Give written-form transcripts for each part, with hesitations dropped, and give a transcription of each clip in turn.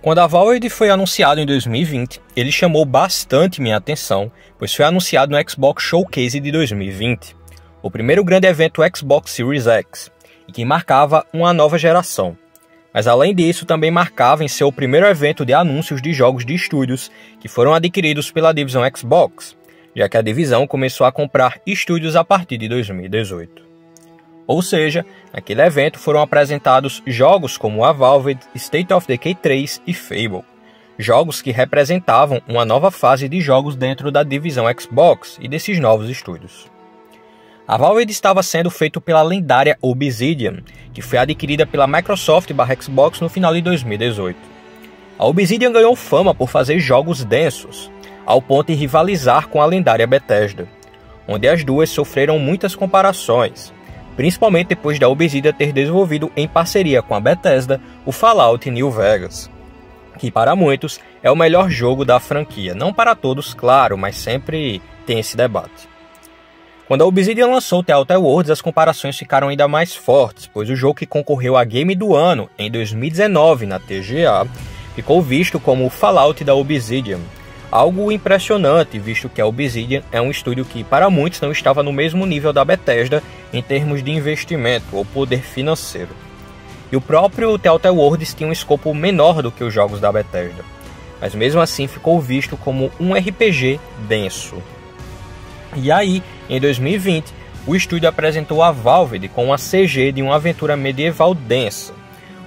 Quando a Valve foi anunciado em 2020, ele chamou bastante minha atenção, pois foi anunciado no Xbox Showcase de 2020, o primeiro grande evento Xbox Series X, e que marcava uma nova geração. Mas além disso, também marcava em seu primeiro evento de anúncios de jogos de estúdios que foram adquiridos pela divisão Xbox, já que a divisão começou a comprar estúdios a partir de 2018. Ou seja, naquele evento foram apresentados jogos como Avowed, State of Decay 3 e Fable, jogos que representavam uma nova fase de jogos dentro da divisão Xbox e desses novos estúdios. Avowed estava sendo feito pela lendária Obsidian, que foi adquirida pela Microsoft/Xbox no final de 2018. A Obsidian ganhou fama por fazer jogos densos, ao ponto de rivalizar com a lendária Bethesda, onde as duas sofreram muitas comparações, principalmente depois da Obsidian ter desenvolvido em parceria com a Bethesda o Fallout New Vegas, que para muitos é o melhor jogo da franquia, não para todos, claro, mas sempre tem esse debate. Quando a Obsidian lançou The Outer Worlds, as comparações ficaram ainda mais fortes, pois o jogo que concorreu a Game do Ano em 2019 na TGA ficou visto como o Fallout da Obsidian, algo impressionante, visto que a Obsidian é um estúdio que para muitos não estava no mesmo nível da Bethesda em termos de investimento ou poder financeiro. E o próprio The Outer Worlds tinha um escopo menor do que os jogos da Bethesda, mas mesmo assim ficou visto como um RPG denso. E aí, em 2020, o estúdio apresentou a Valve com uma CG de uma aventura medieval densa,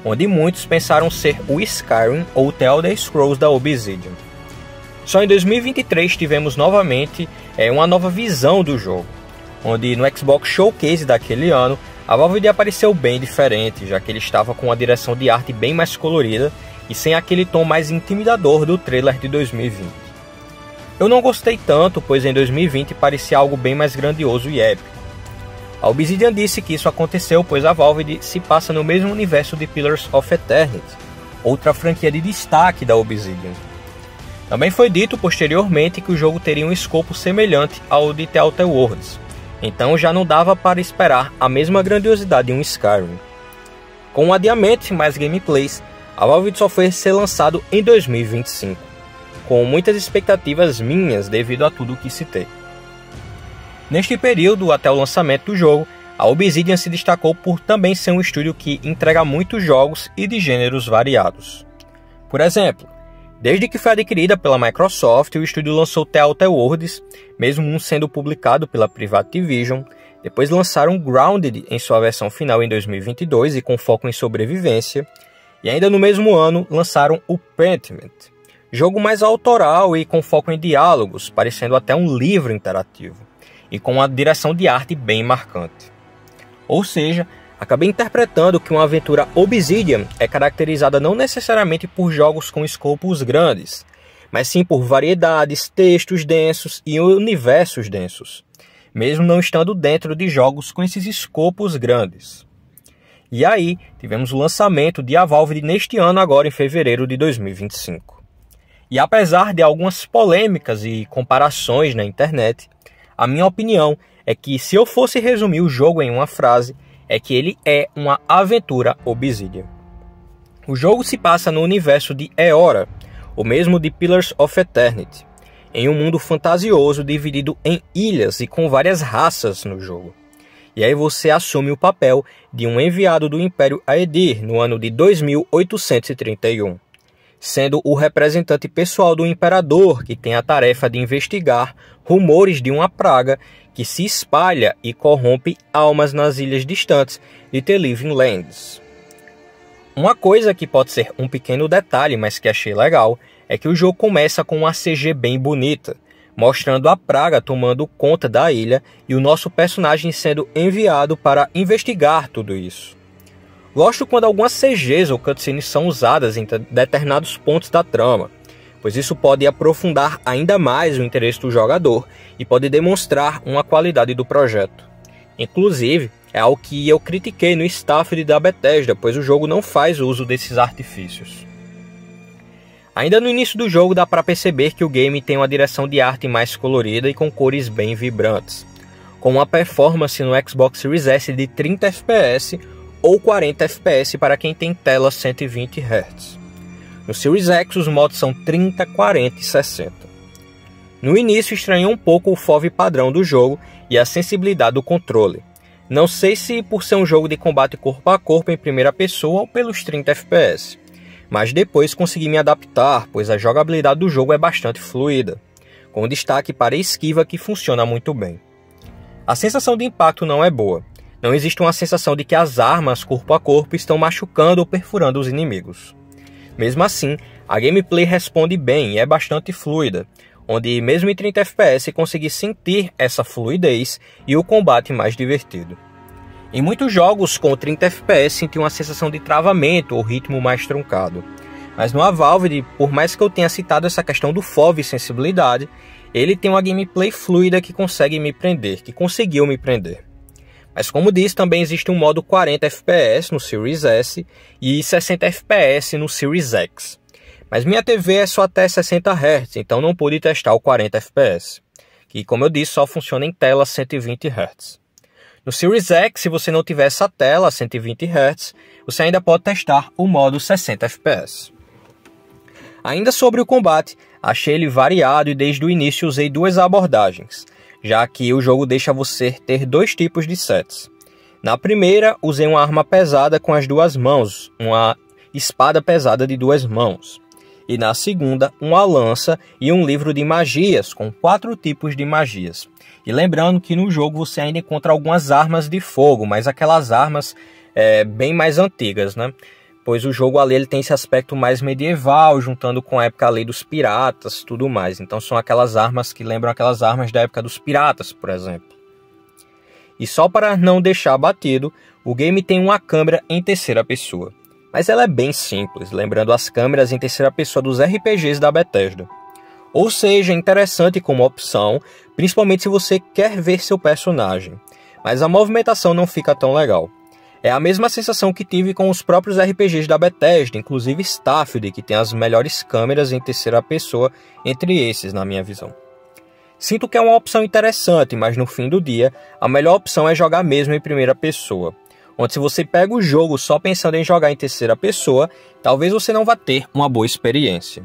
onde muitos pensaram ser o Skyrim ou The Elder Scrolls da Obsidian. Só em 2023 tivemos novamente uma nova visão do jogo, onde no Xbox Showcase daquele ano, a Valve apareceu bem diferente, já que ele estava com uma direção de arte bem mais colorida e sem aquele tom mais intimidador do trailer de 2020. Eu não gostei tanto, pois em 2020 parecia algo bem mais grandioso e épico. A Obsidian disse que isso aconteceu pois a Valve se passa no mesmo universo de Pillars of Eternity, outra franquia de destaque da Obsidian. Também foi dito posteriormente que o jogo teria um escopo semelhante ao de The Outer Worlds, então já não dava para esperar a mesma grandiosidade de um Skyrim. Com um adiamento e mais gameplays, a Valve só foi ser lançado em 2025, com muitas expectativas minhas devido a tudo o que citei. Neste período, até o lançamento do jogo, a Obsidian se destacou por também ser um estúdio que entrega muitos jogos e de gêneros variados. Por exemplo, desde que foi adquirida pela Microsoft, o estúdio lançou The Outer Worlds, mesmo um sendo publicado pela Private Division. Depois lançaram Grounded em sua versão final em 2022 e com foco em sobrevivência. E ainda no mesmo ano lançaram o Pentiment, jogo mais autoral e com foco em diálogos, parecendo até um livro interativo, e com uma direção de arte bem marcante. Ou seja, acabei interpretando que uma aventura Obsidian é caracterizada não necessariamente por jogos com escopos grandes, mas sim por variedades, textos densos e universos densos, mesmo não estando dentro de jogos com esses escopos grandes. E aí, tivemos o lançamento de Avowed neste ano agora em fevereiro de 2025. E apesar de algumas polêmicas e comparações na internet, a minha opinião é que se eu fosse resumir o jogo em uma frase, é que ele é uma aventura Obsidian. O jogo se passa no universo de Eora, o mesmo de Pillars of Eternity, em um mundo fantasioso dividido em ilhas e com várias raças no jogo. E aí você assume o papel de um enviado do Império Aedir no ano de 2831, sendo o representante pessoal do Imperador que tem a tarefa de investigar rumores de uma praga que se espalha e corrompe almas nas ilhas distantes de The Living Lands. Uma coisa que pode ser um pequeno detalhe, mas que achei legal, é que o jogo começa com uma CG bem bonita, mostrando a praga tomando conta da ilha e o nosso personagem sendo enviado para investigar tudo isso. Gosto quando algumas CGs ou cutscenes são usadas em determinados pontos da trama, pois isso pode aprofundar ainda mais o interesse do jogador e pode demonstrar uma qualidade do projeto. Inclusive, é algo que eu critiquei no staff da Bethesda, pois o jogo não faz uso desses artifícios. Ainda no início do jogo dá para perceber que o game tem uma direção de arte mais colorida e com cores bem vibrantes, com uma performance no Xbox Series S de 30 FPS ou 40 FPS para quem tem tela 120 Hz. No Series X os modos são 30, 40 e 60. No início estranhei um pouco o FOV padrão do jogo e a sensibilidade do controle. Não sei se por ser um jogo de combate corpo a corpo em primeira pessoa ou pelos 30 FPS, mas depois consegui me adaptar, pois a jogabilidade do jogo é bastante fluida, com destaque para a esquiva que funciona muito bem. A sensação de impacto não é boa. Não existe uma sensação de que as armas corpo a corpo estão machucando ou perfurando os inimigos. Mesmo assim, a gameplay responde bem e é bastante fluida, onde mesmo em 30 FPS consegui sentir essa fluidez e o combate mais divertido. Em muitos jogos com 30 FPS senti uma sensação de travamento ou ritmo mais truncado. Mas no Valve, por mais que eu tenha citado essa questão do FOV e sensibilidade, ele tem uma gameplay fluida que consegue me prender, que conseguiu me prender. Mas como disse, também existe um modo 40 FPS no Series S e 60 FPS no Series X. Mas minha TV é só até 60 Hz, então não pude testar o 40 FPS, que como eu disse só funciona em tela 120 Hz. No Series X, se você não tiver essa tela 120 Hz, você ainda pode testar o modo 60 FPS. Ainda sobre o combate, achei ele variado e desde o início usei duas abordagens, já que o jogo deixa você ter dois tipos de sets. Na primeira, usei uma arma pesada com as duas mãos, uma espada pesada de duas mãos. E na segunda, uma lança e um livro de magias, com 4 tipos de magias. E lembrando que no jogo você ainda encontra algumas armas de fogo, mas aquelas armas bem mais antigas, né? Pois o jogo ali ele tem esse aspecto mais medieval, juntando com a época ali dos piratas e tudo mais. Então são aquelas armas que lembram aquelas armas da época dos piratas, por exemplo. E só para não deixar batido, o game tem uma câmera em terceira pessoa. Mas ela é bem simples, lembrando as câmeras em terceira pessoa dos RPGs da Bethesda. Ou seja, é interessante como opção, principalmente se você quer ver seu personagem. Mas a movimentação não fica tão legal. É a mesma sensação que tive com os próprios RPGs da Bethesda, inclusive Starfield, que tem as melhores câmeras em terceira pessoa entre esses, na minha visão. Sinto que é uma opção interessante, mas no fim do dia, a melhor opção é jogar mesmo em primeira pessoa. Onde se você pega o jogo só pensando em jogar em terceira pessoa, talvez você não vá ter uma boa experiência.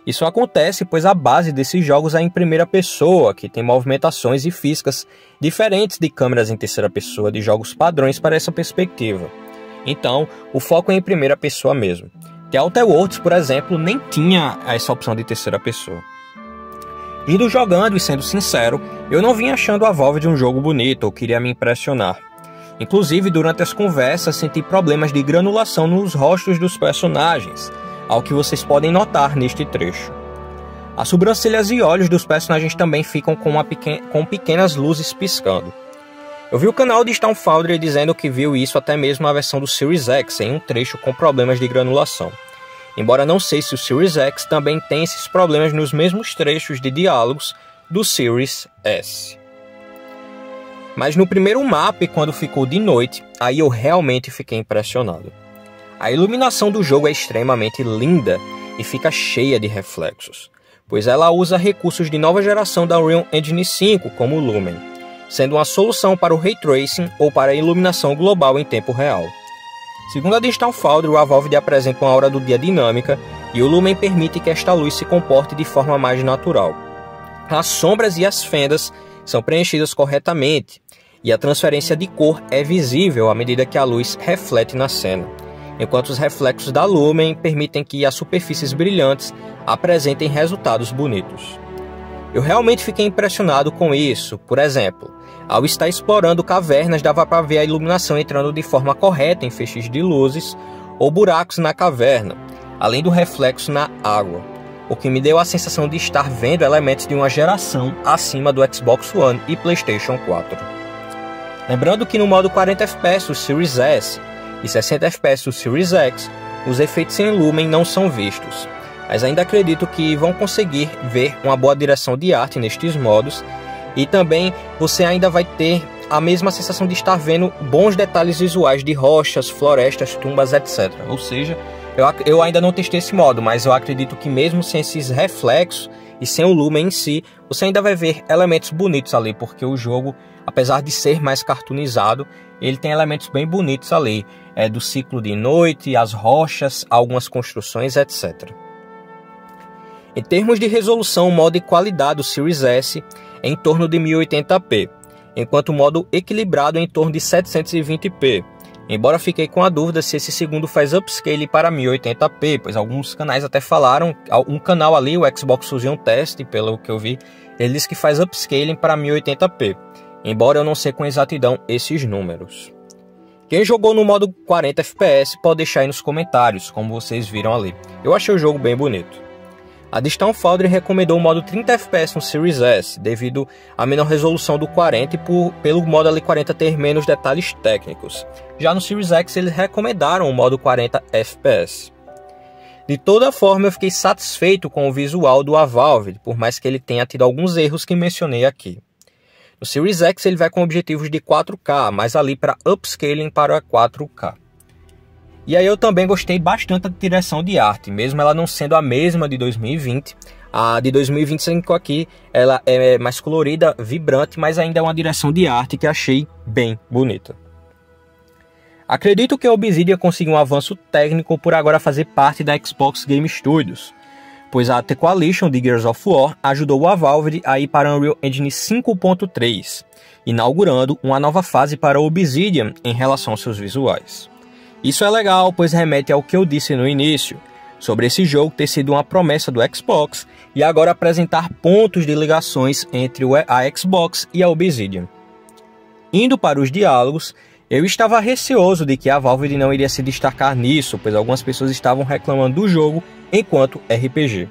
Isso acontece pois a base desses jogos é em primeira pessoa, que tem movimentações e físicas diferentes de câmeras em terceira pessoa de jogos padrões para essa perspectiva. Então, o foco é em primeira pessoa mesmo. The Outer Worlds, por exemplo, nem tinha essa opção de terceira pessoa. Indo jogando e sendo sincero, eu não vim achando a Valve de um jogo bonito ou queria me impressionar. Inclusive, durante as conversas, senti problemas de granulação nos rostos dos personagens, ao que vocês podem notar neste trecho. As sobrancelhas e olhos dos personagens também ficam com pequenas luzes piscando. Eu vi o canal de Stone Foundry dizendo que viu isso até mesmo na versão do Series X, em um trecho com problemas de granulação. Embora não sei se o Series X também tem esses problemas nos mesmos trechos de diálogos do Series S. Mas no primeiro mapa, quando ficou de noite, aí eu realmente fiquei impressionado. A iluminação do jogo é extremamente linda e fica cheia de reflexos, pois ela usa recursos de nova geração da Unreal Engine 5, como o Lumen, sendo uma solução para o Ray Tracing ou para a iluminação global em tempo real. Segundo a Digital Foundry, a Valve apresenta uma hora do dia dinâmica e o Lumen permite que esta luz se comporte de forma mais natural. As sombras e as fendas são preenchidas corretamente e a transferência de cor é visível à medida que a luz reflete na cena, enquanto os reflexos da Lumen permitem que as superfícies brilhantes apresentem resultados bonitos. Eu realmente fiquei impressionado com isso. Por exemplo, ao estar explorando cavernas, dava para ver a iluminação entrando de forma correta em feixes de luzes ou buracos na caverna, além do reflexo na água, o que me deu a sensação de estar vendo elementos de uma geração acima do Xbox One e PlayStation 4. Lembrando que no modo 40 FPS do Series S e 60 FPS do Series X, os efeitos em Lumen não são vistos, mas ainda acredito que vão conseguir ver uma boa direção de arte nestes modos, e também você ainda vai ter a mesma sensação de estar vendo bons detalhes visuais de rochas, florestas, tumbas, etc. Ou seja, eu ainda não testei esse modo, mas eu acredito que mesmo sem esses reflexos e sem o Lumen em si, você ainda vai ver elementos bonitos ali, porque o jogo, apesar de ser mais cartoonizado, ele tem elementos bem bonitos ali, do ciclo de noite, as rochas, algumas construções, etc. Em termos de resolução, o modo e qualidade do Series S é em torno de 1080p, enquanto o modo equilibrado é em torno de 720p. Embora fiquei com a dúvida se esse segundo faz upscale para 1080p, pois alguns canais até falaram, um canal ali, o Xbox Fusion Test, pelo que eu vi, ele disse que faz upscaling para 1080p, embora eu não sei com exatidão esses números. Quem jogou no modo 40 fps pode deixar aí nos comentários, como vocês viram ali. Eu achei o jogo bem bonito. A Digital Foundry recomendou o modo 30 fps no Series S, devido à menor resolução do 40 e pelo modo ali 40 ter menos detalhes técnicos. Já no Series X eles recomendaram o modo 40 fps. De toda forma eu fiquei satisfeito com o visual do Valve, por mais que ele tenha tido alguns erros que mencionei aqui. No Series X ele vai com objetivos de 4K, mas ali para upscaling para 4K. E aí eu também gostei bastante da direção de arte, mesmo ela não sendo a mesma de 2020. A de 2025 aqui, ela é mais colorida, vibrante, mas ainda é uma direção de arte que achei bem bonita. Acredito que a Obsidian conseguiu um avanço técnico por agora fazer parte da Xbox Game Studios, pois a The Coalition de Gears of War ajudou a Valve a ir para a Unreal Engine 5.3, inaugurando uma nova fase para a Obsidian em relação aos seus visuais. Isso é legal, pois remete ao que eu disse no início, sobre esse jogo ter sido uma promessa do Xbox e agora apresentar pontos de ligações entre a Xbox e a Obsidian. Indo para os diálogos, eu estava receoso de que a Valve não iria se destacar nisso, pois algumas pessoas estavam reclamando do jogo enquanto RPG.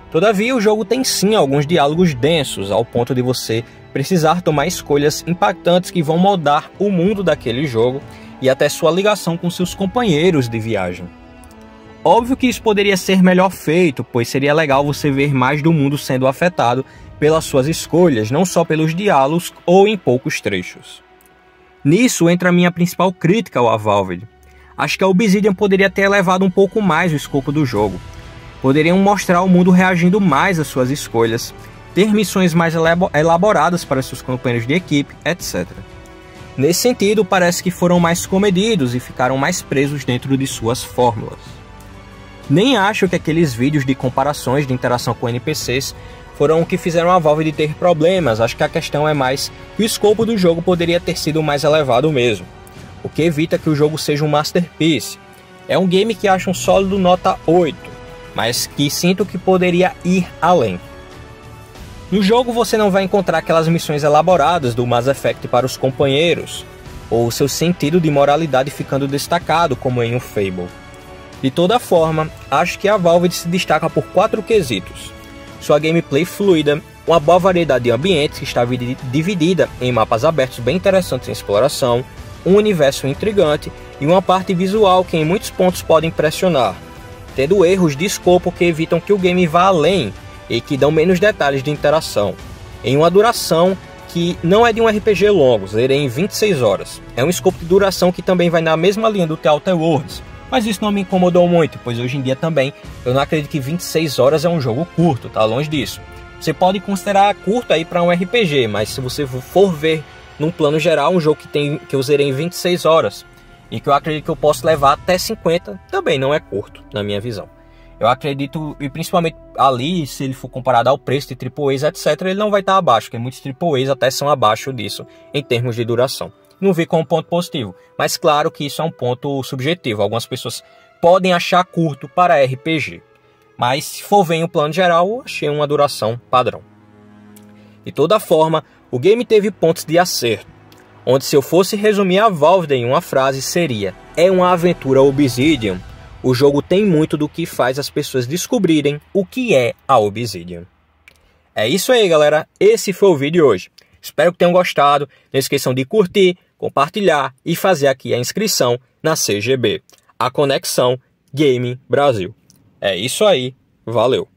Todavia, o jogo tem sim alguns diálogos densos, ao ponto de você precisar tomar escolhas impactantes que vão moldar o mundo daquele jogo e até sua ligação com seus companheiros de viagem. Óbvio que isso poderia ser melhor feito, pois seria legal você ver mais do mundo sendo afetado pelas suas escolhas, não só pelos diálogos ou em poucos trechos. Nisso entra a minha principal crítica ao Valve. Acho que a Obsidian poderia ter elevado um pouco mais o escopo do jogo. Poderiam mostrar o mundo reagindo mais às suas escolhas, ter missões mais elaboradas para seus companheiros de equipe, etc. Nesse sentido, parece que foram mais comedidos e ficaram mais presos dentro de suas fórmulas. Nem acho que aqueles vídeos de comparações de interação com NPCs foram o que fizeram a Valve de ter problemas. Acho que a questão é mais que o escopo do jogo poderia ter sido mais elevado mesmo, o que evita que o jogo seja um masterpiece. É um game que acho um sólido nota 8, mas que sinto que poderia ir além. No jogo você não vai encontrar aquelas missões elaboradas do Mass Effect para os companheiros, ou seu sentido de moralidade ficando destacado como em um Fable. De toda forma, acho que a Valve se destaca por 4 quesitos: sua gameplay fluida, uma boa variedade de ambientes que está dividida em mapas abertos bem interessantes em exploração, um universo intrigante e uma parte visual que em muitos pontos pode impressionar, tendo erros de escopo que evitam que o game vá além e que dão menos detalhes de interação, em uma duração que não é de um RPG longo, zerei em 26 horas. É um escopo de duração que também vai na mesma linha do The Outer Worlds, mas isso não me incomodou muito, pois hoje em dia também eu não acredito que 26 horas é um jogo curto, tá longe disso. Você pode considerar curto aí para um RPG, mas se você for ver num plano geral, um jogo que eu zerei em 26 horas e que eu acredito que eu posso levar até 50, também não é curto, na minha visão. Eu acredito, e principalmente ali, se ele for comparado ao preço de AAAs, etc., ele não vai estar abaixo, porque muitos AAAs até são abaixo disso, em termos de duração. Não vi como ponto positivo, mas claro que isso é um ponto subjetivo. Algumas pessoas podem achar curto para RPG, mas se for ver em um plano geral, eu achei uma duração padrão. De toda forma, o game teve pontos de acerto, onde se eu fosse resumir a Valve em uma frase seria: é uma aventura Obsidian. O jogo tem muito do que faz as pessoas descobrirem o que é a Obsidian. É isso aí, galera. Esse foi o vídeo de hoje. Espero que tenham gostado. Não esqueçam de curtir, compartilhar e fazer aqui a inscrição na CGB, a Conexão Game Brasil. É isso aí. Valeu!